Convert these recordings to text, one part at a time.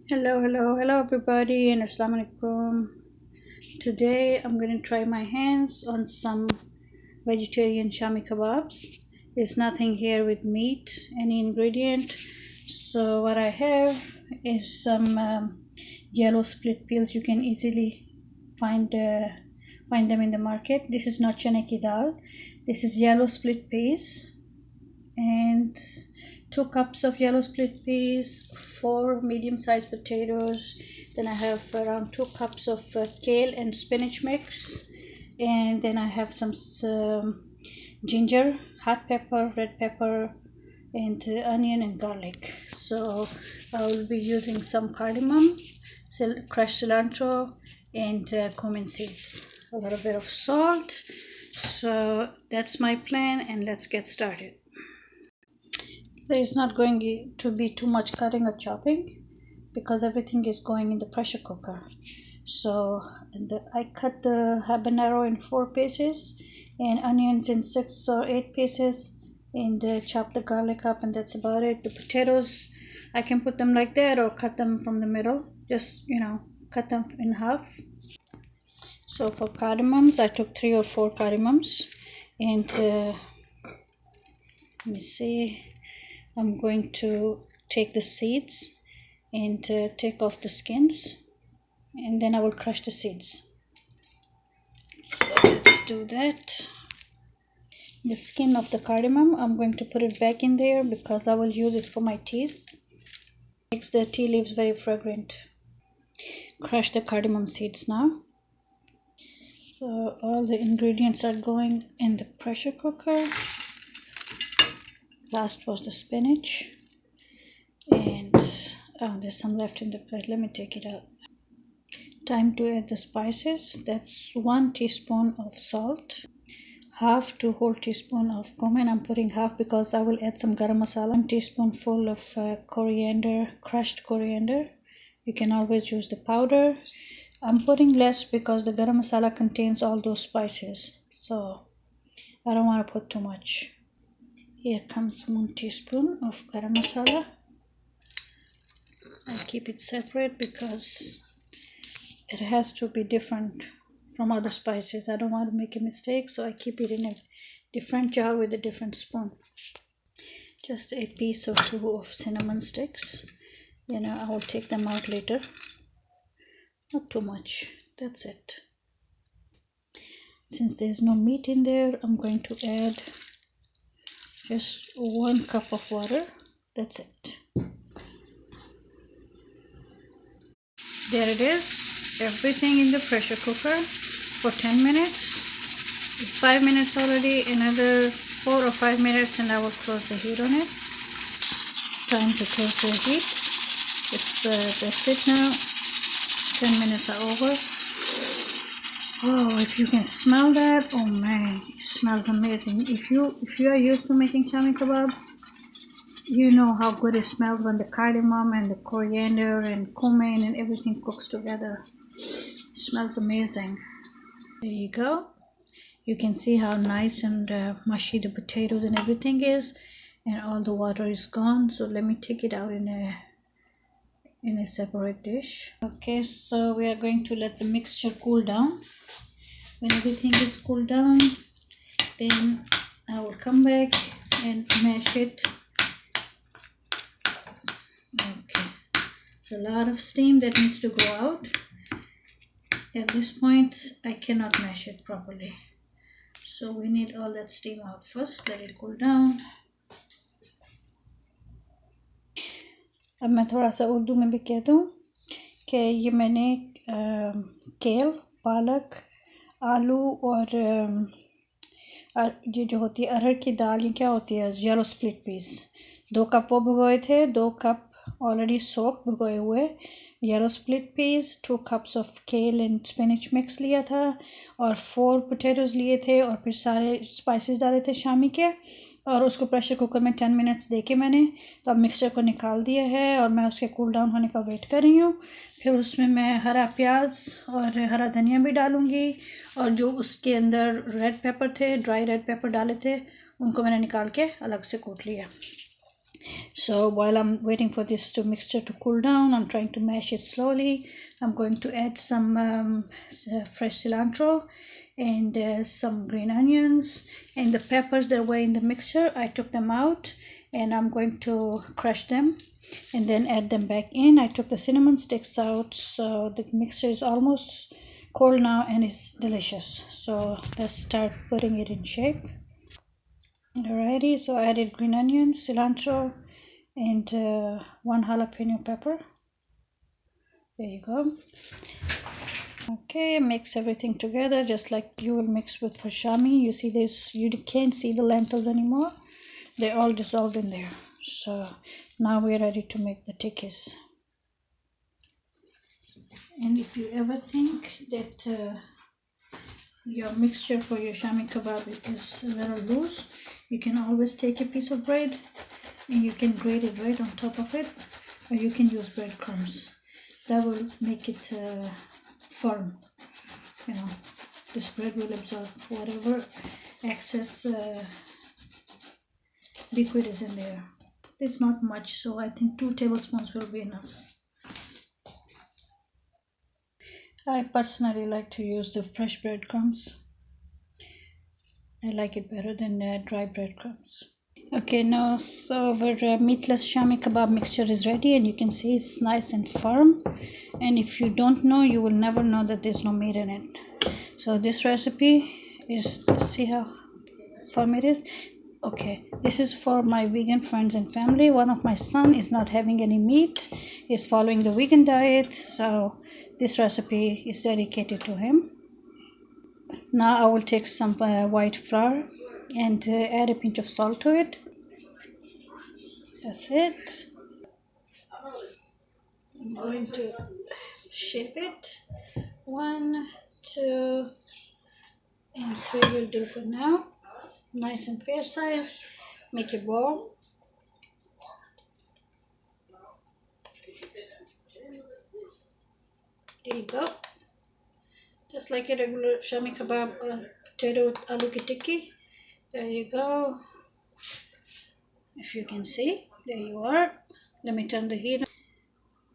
Hello everybody and Assalamu alaikum. Today I'm going to try my hands on some vegetarian Shami Kebabs. There's nothing here with meat, any ingredient. So what I have is some yellow split peas. You can easily find them in the market. This is not chane ki dal. This is yellow split peas and 2 cups of yellow split peas, 4 medium-sized potatoes. Then I have around 2 cups of kale and spinach mix, and then I have some ginger, hot pepper, red pepper, and onion and garlic. So I will be using some cardamom, crushed cilantro, and cumin seeds, a little bit of salt. So that's my plan, and let's get started. There is not going to be too much cutting or chopping because everything is going in the pressure cooker. So I cut the habanero in 4 pieces and onions in 6 or 8 pieces, and chop the garlic up, and that's about it. The potatoes, I can put them like that or cut them from the middle, just cut them in half. So for cardamoms, I took 3 or 4 cardamoms, and let me see, I'm going to take the seeds and take off the skins, and then I will crush the seeds. So let's do that. The skin of the cardamom, I'm going to put it back in there because I will use it for my teas. Makes the tea leaves very fragrant. Crush the cardamom seeds now. So all the ingredients are going in the pressure cooker. Last was the spinach, and there's some left in the plate. Let me take it out. Time to add the spices. That's 1 teaspoon of salt, half to whole teaspoon of cumin. I'm putting half because I will add some garam masala. 1 teaspoonful of coriander, crushed coriander. You can always use the powder. I'm putting less because the garam masala contains all those spices, so I don't want to put too much. Here comes 1 teaspoon of garam masala. I keep it separate because it has to be different from other spices. I don't want to make a mistake, so I keep it in a different jar with a different spoon. Just a piece or 2 of cinnamon sticks. I will take them out later. Not too much. That's it. Since there's no meat in there, I'm going to add just 1 cup of water. That's it. There it is. Everything in the pressure cooker for 10 minutes. It's 5 minutes already. Another 4 or 5 minutes and I will close the heat on it. Time to close the heat. That's it now. 10 minutes are over. Oh, if you can smell that, oh man, it smells amazing. If you are used to making Shami Kababs, you know how good it smells when the cardamom and the coriander and cumin and everything cooks together. It smells amazing. There you go. You can see how nice and mushy the potatoes and everything is, and all the water is gone. So let me take it out in a separate dish. Okay, so we are going to let the mixture cool down. When everything is cooled down, then I will come back and mash it. Okay, there's a lot of steam that needs to go out. At this point, I cannot mash it properly, so we need all that steam out first. Let it cool down. अब मैं थोड़ा सा उर्दू में भी कह दूँ कि ये मैंने केल, पालक, आलू और ये जो होती है अरहर की दाल, ये क्या होती है, येलो स्प्लिट पीस, 2 कप वो भिगोए थे, 2 कप ऑलरेडी सोक भिगोए हुए yellow split peas, 2 cups of kale and spinach mix लिया था, और 4 पोटैटोज़ लिए थे, और फिर सारे स्पाइसेस डाले थे शामी के, और उसको प्रेशर कुकर में 10 मिनट्स दे के मैंने तो अब मिक्सचर को निकाल दिया है, और मैं उसके कूल डाउन होने का वेट कर रही हूँ। फिर उसमें मैं हरा प्याज और हरा धनिया भी डालूँगी, और जो उसके अंदर रेड पेपर थे, ड्राई रेड पेपर डाले थे, उनको मैंने निकाल के अलग से कूट लिया। So while I'm waiting for this mixture to cool down, I'm trying to mash it slowly. I'm going to add some fresh cilantro and some green onions, and the peppers that were in the mixture, I took them out and I'm going to crush them and then add them back in. I took the cinnamon sticks out, so the mixture is almost cold now and it's delicious. So let's start putting it in shape. Alrighty, so I added green onions, cilantro, and one jalapeno pepper. There you go. Okay, mix everything together just like you will mix with for shami. You see this, you can't see the lentils anymore. They're all dissolved in there. So now we're ready to make the tikkis. And if you ever think that your mixture for your shami kebab is a little loose, you can always take a piece of bread and you can grate it right on top of it, or you can use breadcrumbs. That will make it firm. You know, this bread will absorb whatever excess liquid is in there. It's not much, so I think 2 tablespoons will be enough. I personally like to use the fresh breadcrumbs. I like it better than dry breadcrumbs. Okay, now so our meatless shami kebab mixture is ready, and you can see it's nice and firm. And if you don't know, you will never know that there's no meat in it. So this recipe is, see how firm it is? Okay, this is for my vegan friends and family. One of my son is not having any meat. He's following the vegan diet, so this recipe is dedicated to him. Now I will take some white flour and add a pinch of salt to it. That's it. I'm going to shape it. 1, 2, and 3 will do for now. Nice and fair size. Make a ball. There you go. Just like a regular shami kebab, potato aloo ki tikki. There you go. If you can see, there you are. Let me turn the heat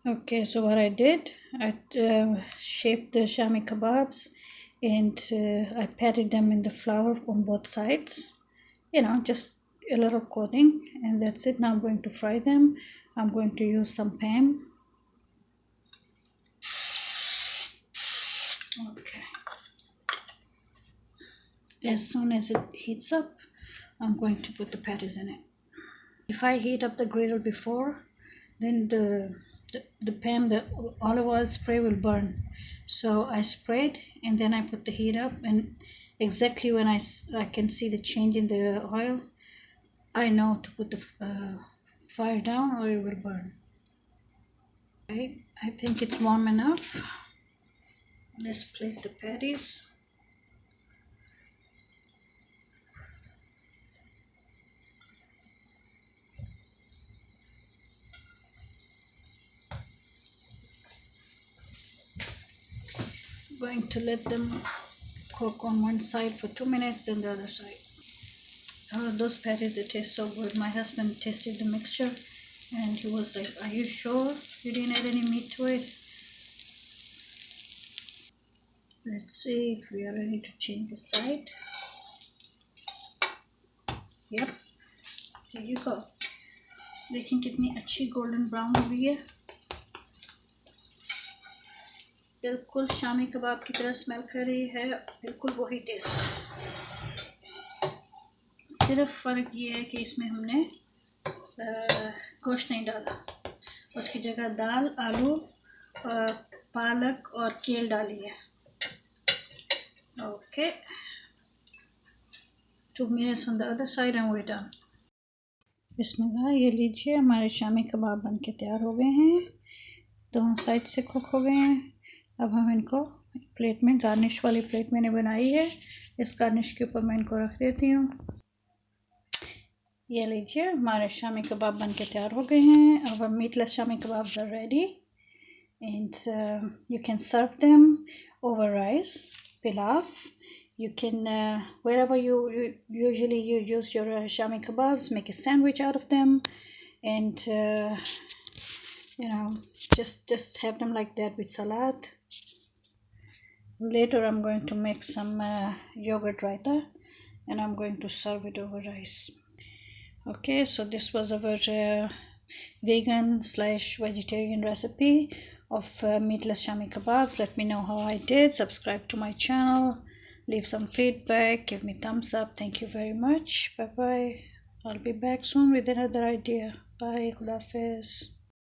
on. Okay, so what I did, I shaped the shami kebabs and I patted them in the flour on both sides. You know, just a little coating, and that's it. Now I'm going to fry them. I'm going to use some pan. Okay. As soon as it heats up, I'm going to put the patties in it. If I heat up the griddle before, then the pan, the olive oil spray will burn. So I sprayed and then I put the heat up, and exactly when I can see the change in the oil, I know to put the fire down or it will burn. Right, I think it's warm enough. Let's place the patties. Going to let them cook on one side for 2 minutes, then the other side. Those patties, they taste so good. My husband tasted the mixture and he was like, "Are you sure you didn't add any meat to it?" Let's see if we are ready to change the side. Yep, there you go. देखें कितनी अच्छी golden brown हुई है, बिल्कुल शामी कबाब की तरह smell कर रही है, बिल्कुल वही टेस्ट है। सिर्फ फ़र्क ये है कि इसमें हमने गोश्त नहीं डाला, उसकी जगह दाल, आलू, पालक और केल डाली है। Okay, 2 minutes on the other side and we're done. बिस्मिल्लाह, ये लीजिए हमारे शामी कबाब बन के तैयार हो गए हैं, दोनों साइड से कुक हो गए हैं। अब हम इनको प्लेट में, गार्निश वाली प्लेट मैंने बनाई है, इस गार्निश के ऊपर मैं इनको रख देती हूँ। ये लीजिए हमारे शामी कबाब बन के तैयार हो गए हैं। अब meatless Shami Kababs are ready and you can serve them over rice, pilaf. You can, wherever you usually use your Shami Kababs, make a sandwich out of them and you know, just have them like that with salad. Later I'm going to make some yogurt raita, and I'm going to serve it over rice. Okay, so this was our vegan slash vegetarian recipe of meatless shami kebabs. Let me know how I did. Subscribe to my channel, leave some feedback, give me thumbs up. Thank you very much. Bye bye. I'll be back soon with another idea. Bye. Khuda Hafiz.